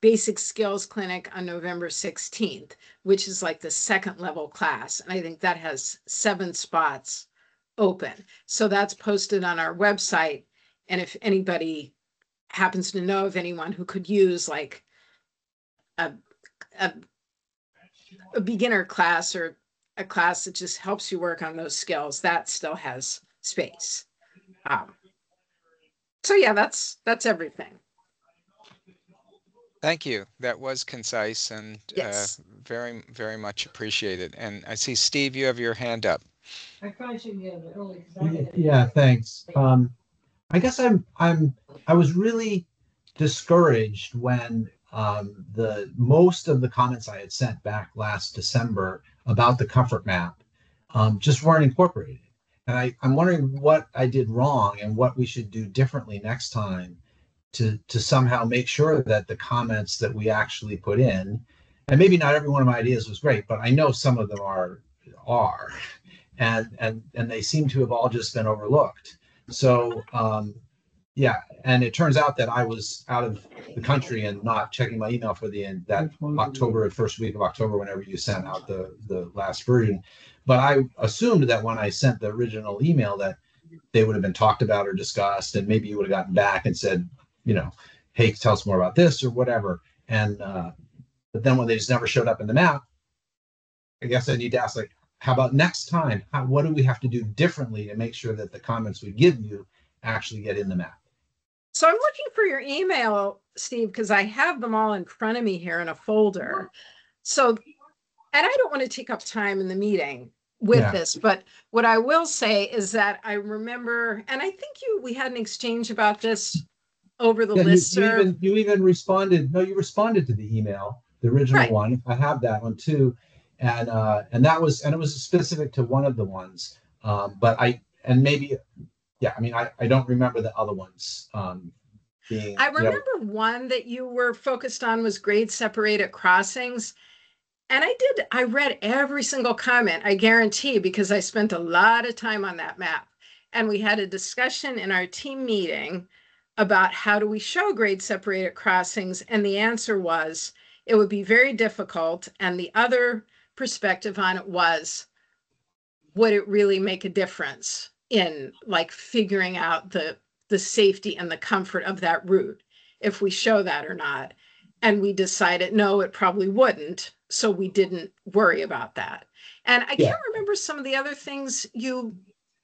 Basic Skills Clinic on November 16th, which is like the 2nd level class. And I think that has 7 spots open. So that's posted on our website. And if anybody happens to know of anyone who could use like a beginner class or a class that just helps you work on those skills, that still has space. So yeah, that's everything. Thank you. That was concise and Yes. very, very much appreciated. And I see, Steve, you have your hand up. Yeah, thanks. I guess I was really discouraged when the most of the comments I had sent back last December about the comfort map just weren't incorporated. And I'm wondering what I did wrong and what we should do differently next time to somehow make sure that the comments that we actually put in, and maybe not every one of my ideas was great, but I know some of them are, and they seem to have all just been overlooked. So yeah, and it turns out that I was out of the country and not checking my email for that October, first week of October, whenever you sent out the last version. But I assumed that when I sent the original email that they would have been talked about or discussed, and maybe you would have gotten back and said, hey, tell us more about this or whatever. And but then when they just never showed up in the map, I guess I need to ask, like, how about next time? What do we have to do differently to make sure that the comments we give you actually get in the map? So I'm looking for your email, Steve, because I have them all in front of me here in a folder. So, and I don't want to take up time in the meeting with this, but what I will say is that I remember, and I think we had an exchange about this over the listserv. You even responded. No, you responded to the email, the original one. I have that one too, and it was specific to one of the ones. But maybe, yeah. I mean, I don't remember the other ones being. I remember one that you were focused on was grade separated crossings. And I read every single comment, I guarantee, because I spent a lot of time on that map. And we had a discussion in our team meeting about how do we show grade separated crossings. And the answer was it would be very difficult. And the other perspective on it was, would it really make a difference in like figuring out the safety and the comfort of that route if we show that or not? And we decided, no, it probably wouldn't. So we didn't worry about that. And I can't remember some of the other things you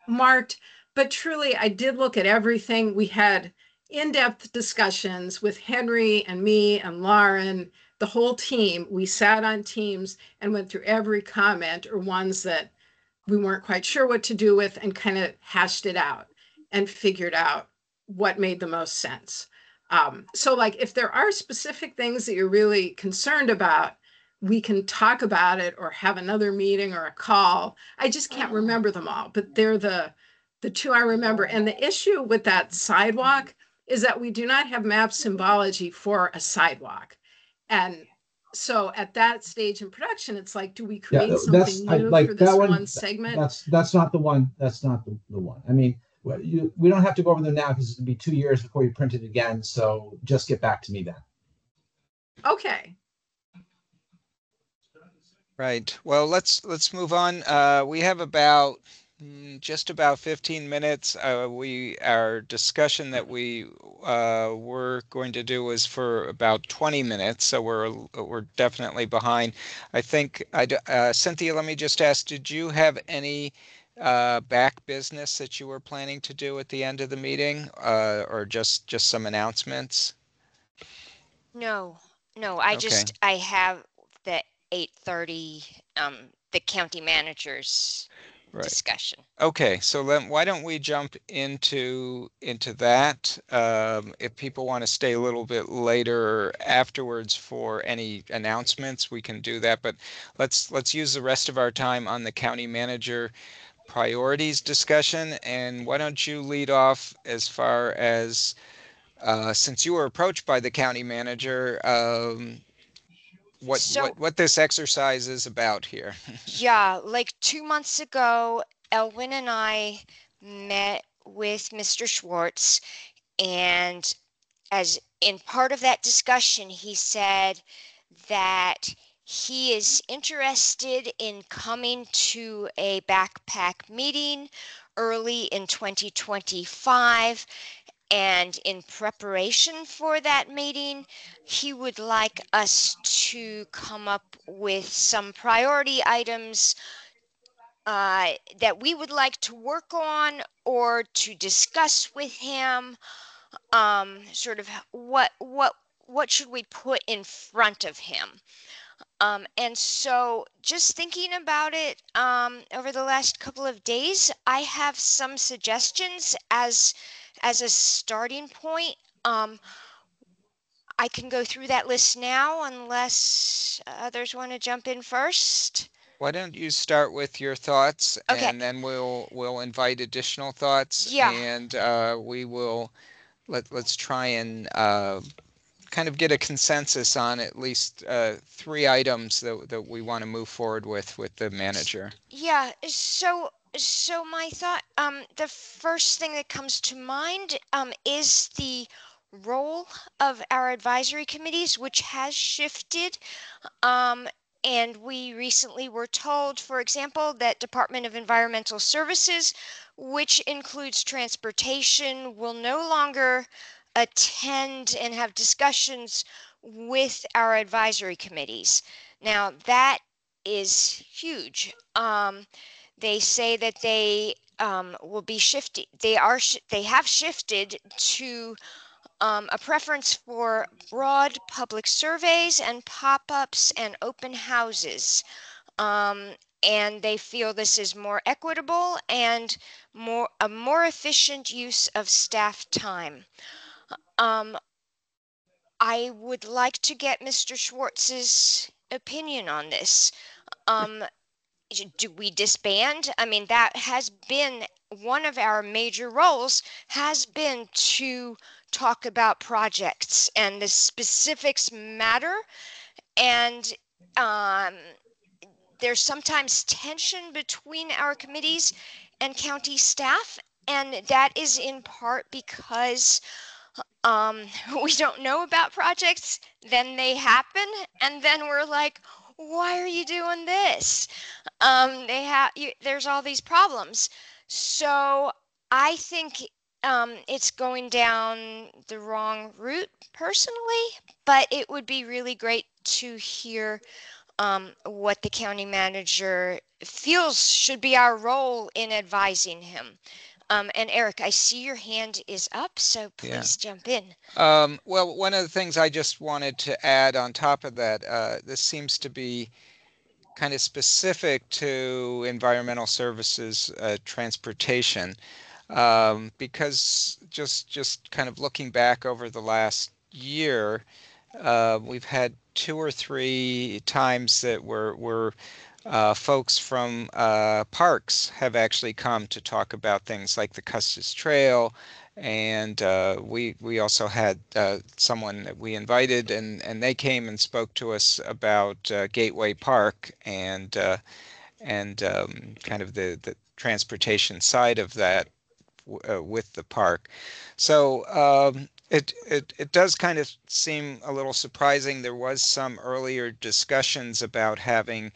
marked, but truly, I did look at everything. We had in-depth discussions with Henry and me and Lauren, the whole team. We sat on teams and went through every comment or ones that we weren't quite sure what to do with and kind of hashed it out and figured out what made the most sense. So like if there are specific things that you're really concerned about, we can talk about it or have another meeting or a call. I just can't remember them all, but they're the two I remember. And the issue with that sidewalk is that we do not have map symbology for a sidewalk. And so at that stage in production, it's like, do we create something new for this one segment? That's not the one. That's not the one. I mean, we don't have to go over them now because it'll be 2 years before you print it again. So just get back to me then. Okay. Right. Well, let's move on. We have about just about 15 minutes. Our discussion that we were going to do was for about 20 minutes, so we're definitely behind. I think Cynthia, let me just ask, did you have any BAC business that you were planning to do at the end of the meeting, or just some announcements? No, I have the 8:30 the county manager's discussion. Okay, so then why don't we jump into that? If people want to stay a little bit later afterwards for any announcements, we can do that. But let's use the rest of our time on the county manager priorities discussion. And why don't you lead off as far as since you were approached by the county manager, what this exercise is about here? Yeah, like 2 months ago, Elwin and I met with Mr. Schwartz, and as in part of that discussion, he said that he is interested in coming to a backpack meeting early in 2025. And in preparation for that meeting, he would like us to come up with some priority items that we would like to work on or to discuss with him. Sort of what what should we put in front of him? And so just thinking about it over the last couple of days, I have some suggestions as a starting point. I can go through that list now unless others want to jump in first. Why don't you start with your thoughts, Okay. and then we'll invite additional thoughts, Yeah. and we will let's try and kind of get a consensus on at least 3 items that we want to move forward with the manager. Yeah. So my thought, the first thing that comes to mind, is the role of our advisory committees, which has shifted. And we recently were told, for example, that Department of Environmental Services, which includes transportation, will no longer attend and have discussions with our advisory committees. Now, that is huge. They say that they will be shifting. They have shifted to a preference for broad public surveys and pop-ups and open houses. And they feel this is more equitable and a more efficient use of staff time. I would like to get Mr. Schwartz's opinion on this. Do we disband? I mean, that has been one of our major roles, has been to talk about projects, and the specifics matter. And there's sometimes tension between our committees and county staff, and that is in part because we don't know about projects, then they happen, and then we're like, why are you doing this? There's all these problems. So I think it's going down the wrong route personally, but it would be really great to hear what the county manager feels should be our role in advising him. And Eric, I see your hand is up, so please jump in. Well, one of the things I just wanted to add on top of that, this seems to be kind of specific to environmental services transportation, because just kind of looking back over the last year, we've had 2 or 3 times that we're folks from parks have actually come to talk about things like the Custis Trail, and we also had someone that we invited, and they came and spoke to us about Gateway Park and kind of the transportation side of that with the park. So it does kind of seem a little surprising. There was some earlier discussions about having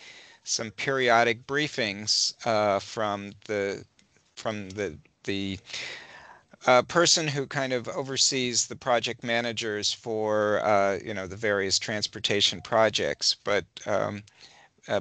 some periodic briefings from the person who kind of oversees the project managers for the various transportation projects. But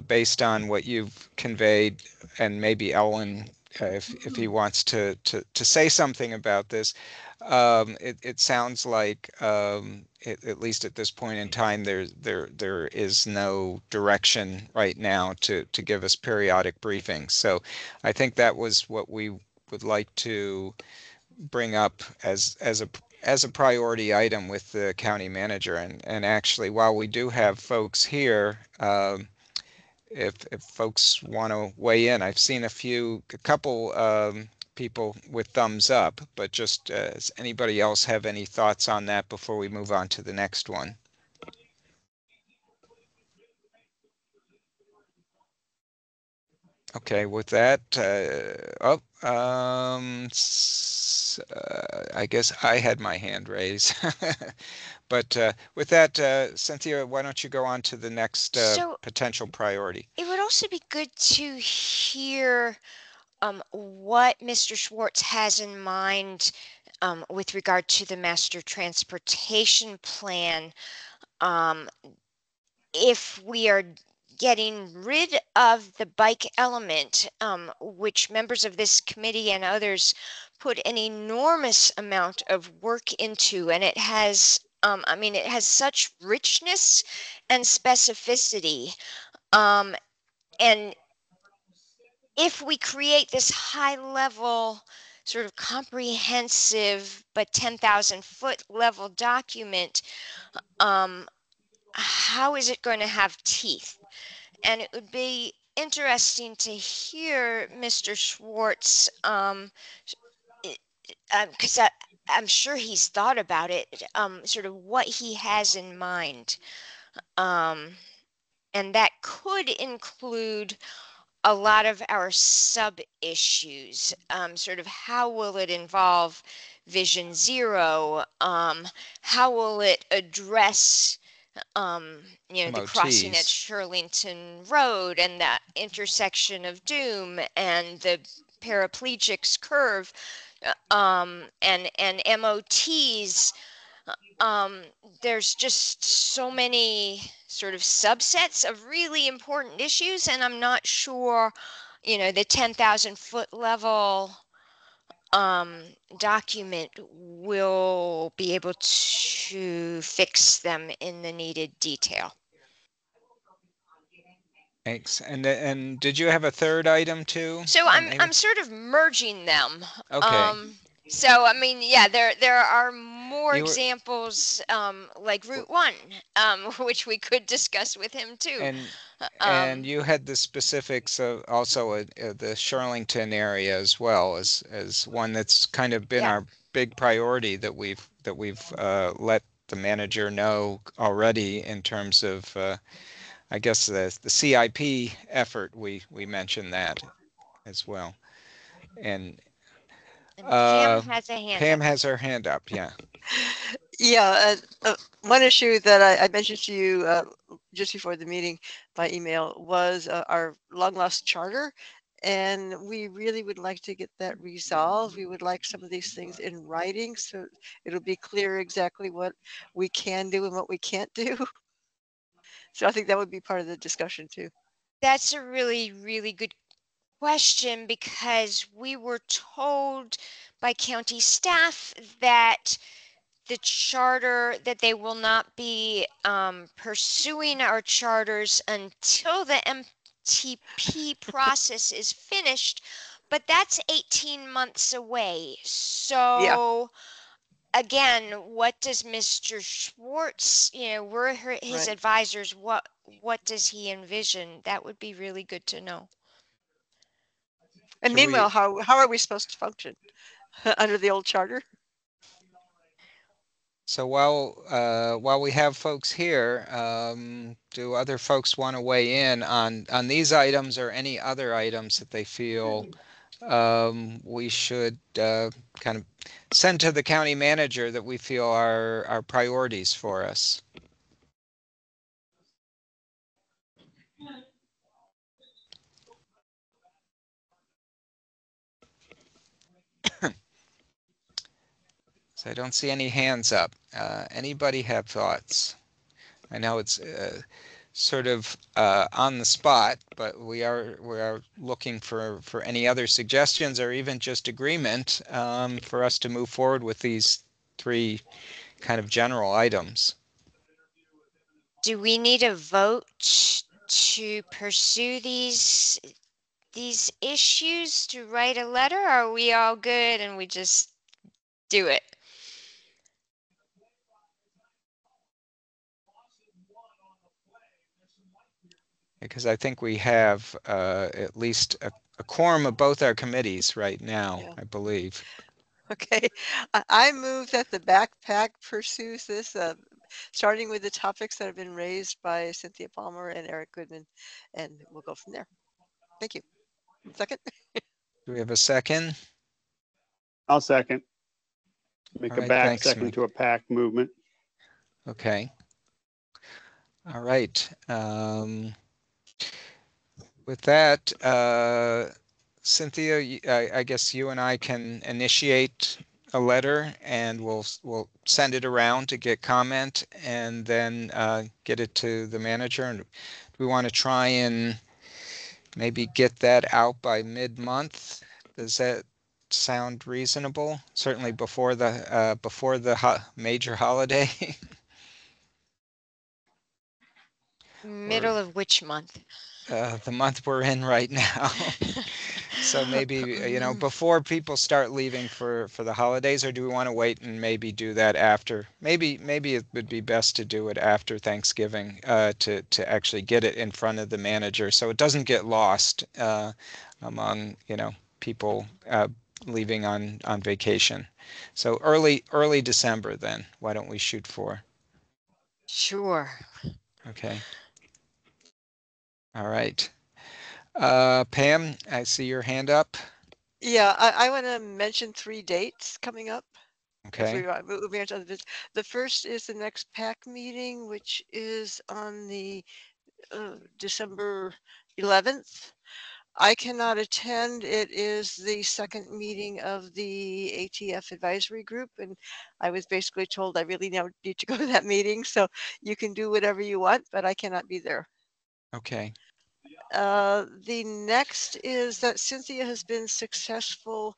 based on what you've conveyed, and maybe Ellen, if he wants to say something about this, it sounds like at least at this point in time, there is no direction right now to give us periodic briefings. So I think that was what we would like to bring up as a priority item with the county manager. And actually, while we do have folks here, if folks want to weigh in, I've seen a couple people with thumbs up, but just does anybody else have any thoughts on that before we move on to the next one? Okay, with that, I guess I had my hand raised. But with that, Cynthia, why don't you go on to the next potential priority? It would also be good to hear what Mr. Schwartz has in mind with regard to the master transportation plan. If we are getting rid of the bike element, which members of this committee and others put an enormous amount of work into, and it has I mean, it has such richness and specificity. And if we create this high level, sort of comprehensive, but 10,000 foot level document, how is it going to have teeth? And it would be interesting to hear Mr. Schwartz, because I'm sure he's thought about it, sort of what he has in mind. And that could include a lot of our sub issues, sort of how will it involve Vision Zero? How will it address the crossing at MOTs. Shirlington Road and that intersection of Doom and the paraplegic's curve, and MOTs. There's just so many sort of subsets of really important issues, and I'm not sure, the 10,000 foot level document will be able to fix them in the needed detail. Thanks. And did you have a third item too? So I'm sort of merging them. Okay. So I mean, yeah, there are more You were- examples, like Route 1, which we could discuss with him too. And you had the specifics of also the Shirlington area as well as one that's kind of been Yeah. our big priority that we've let the manager know already in terms of I guess the CIP effort. We mentioned that as well. And Pam has a hand Pam up. has her hand up. Yeah. Yeah, one issue that I mentioned to you just before the meeting by email was our long lost charter. And we really would like to get that resolved. We would like some of these things in writing so it'll be clear exactly what we can do and what we can't do. So I think that would be part of the discussion too. That's a really, really good question, because we were told by county staff that the charter, that they will not be pursuing our charters until the MTP process is finished, but that's 18 months away. So again, what does Mr. Schwartz, we're his Right. advisors, what does he envision? That would be really good to know. And Should meanwhile, we- how are we supposed to function under the old charter? So while we have folks here, do other folks want to weigh in on these items or any other items that they feel we should kind of send to the county manager that we feel are priorities for us? So I don't see any hands up. Anybody have thoughts? I know it's sort of on the spot, but we are looking for any other suggestions or even just agreement for us to move forward with these three kind of general items. Do we need a vote to pursue these issues, to write a letter? Or are we all good and we just do it? Because I think we have at least a quorum of both our committees right now, Yeah. I believe. Okay, I move that the backpack pursues this, starting with the topics that have been raised by Cynthia Palmer and Eric Goodman, and we'll go from there. Thank you. Second? Do we have a second? I'll second. Make All a right, back thanks, second Mick. to a PAC movement. Okay. All right. With that, Cynthia, I guess you and I can initiate a letter and we'll send it around to get comment and then get it to the manager. And we want to try and maybe get that out by mid-month. Does that sound reasonable? Certainly before the major holiday. Middle of which month? The month we're in right now. So maybe, before people start leaving for the holidays, or do we want to wait and maybe do that after? Maybe it would be best to do it after Thanksgiving, to actually get it in front of the manager so it doesn't get lost among, people leaving on vacation. So early December then. Why don't we shoot for? Sure. Okay. All right. Pam, I see your hand up. Yeah, I want to mention 3 dates coming up. If Okay. we are moving on to other business. The first is the next PAC meeting, which is on the December 11th. I cannot attend. It is the second meeting of the ATF advisory group, and I was basically told I really now need to go to that meeting. So you can do whatever you want, but I cannot be there. Okay. The next is that Cynthia has been successful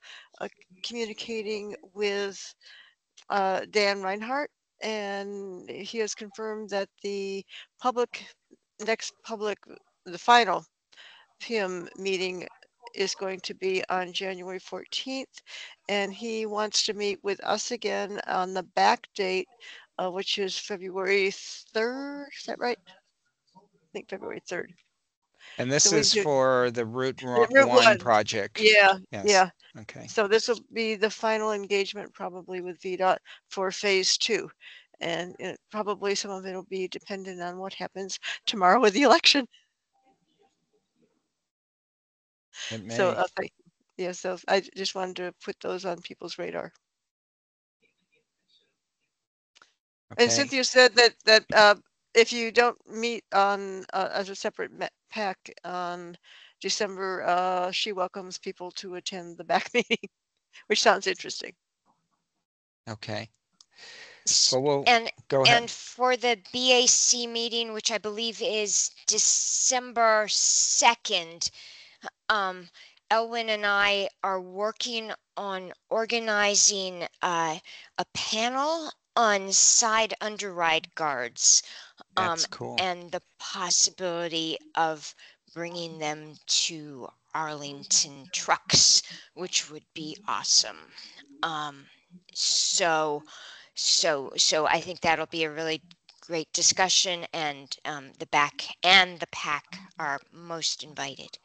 communicating with Dan Reinhardt, and he has confirmed that the final PM meeting is going to be on January 14th, and he wants to meet with us again on the back date, which is February 3rd. Is that right? I think February 3rd. And this So we is do for the Route Route 1 1. project. Yeah, Yes. yeah. Okay. So this will be the final engagement probably with VDOT for phase 2. And probably some of it will be dependent on what happens tomorrow with the election. It may. So yeah, so I just wanted to put those on people's radar. Okay. And Cynthia said that if you don't meet on as a separate PAC on December, she welcomes people to attend the BAC meeting, which sounds interesting. Okay. S- Well, we'll And go ahead. and for the BAC meeting, which I believe is December 2nd, Elwin and I are working on organizing a panel on side underride guards, That's cool. and the possibility of bringing them to Arlington trucks, which would be awesome. So I think that'll be a really great discussion, and the BAC and the PAC are most invited.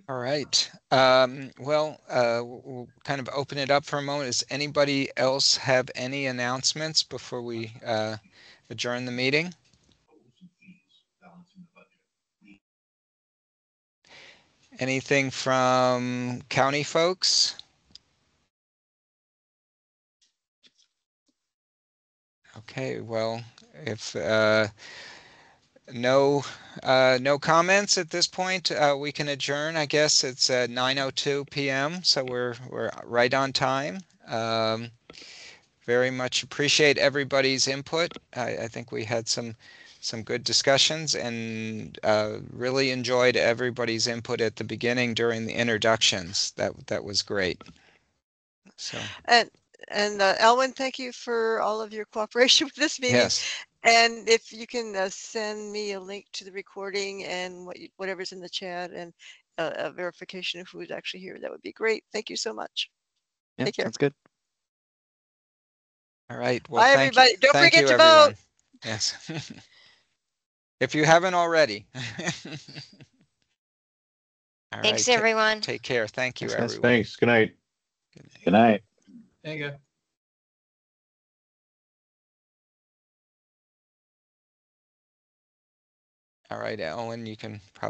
All right. Well, we'll kind of open it up for a moment. Does anybody else have any announcements before we adjourn the meeting? Anything from county folks? Okay, well, if no comments at this point, we can adjourn. I guess it's 9:02 p.m., so we're right on time. Very much appreciate everybody's input. I think we had some good discussions, and really enjoyed everybody's input at the beginning during the introductions. That was great. So. And Elwin, thank you for all of your cooperation with this meeting. Yes. And if you can send me a link to the recording and whatever's in the chat, and a verification of who's actually here, that would be great. Thank you so much. Yeah, Take care. sounds good. All right. Well, bye, everybody. Don't thank forget you, to everyone. vote. Yes. If you haven't already. All Thanks, right. everyone. Take care. Thank you, Thanks, guys. everyone. Thanks. Good night. Good night. There you go. All right, Ellen, you can probably